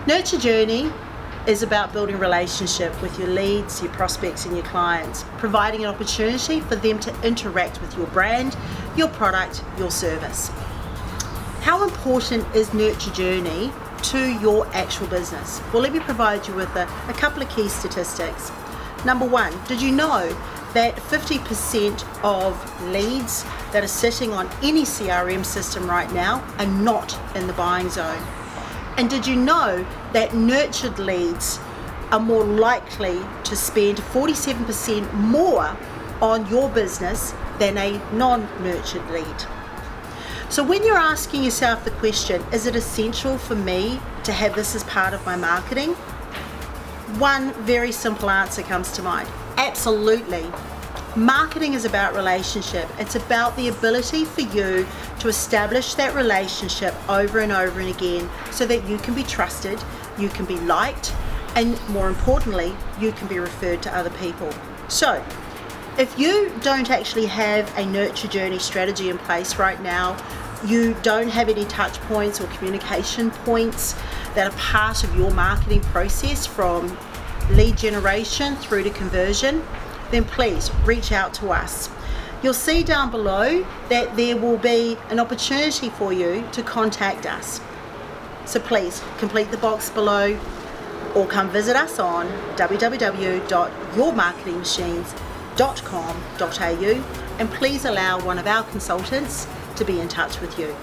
Nurture journey is about building relationship with your leads, your prospects and your clients, providing an opportunity for them to interact with your brand, your product, your service. How important is nurture journey to your actual business? Well, let me provide you with a couple of key statistics. Number one, did you know that 50% of leads that are sitting on any CRM system right now are not in the buying zone? And did you know that nurtured leads are more likely to spend 47% more on your business than a non-nurtured lead? So when you're asking yourself the question, is it essential for me to have this as part of my marketing? One very simple answer comes to mind. Absolutely. Marketing is about relationship. It's about the ability for you to establish that relationship over and over and again so that you can be trusted, you can be liked, and more importantly, you can be referred to other people. So, if you don't actually have a nurture journey strategy in place right now, you don't have any touch points or communication points that are part of your marketing process from lead generation through to conversion, then please reach out to us. You'll see down below that there will be an opportunity for you to contact us. So please complete the box below or come visit us on www.yourmarketingmachines.com.au and please allow one of our consultants to be in touch with you.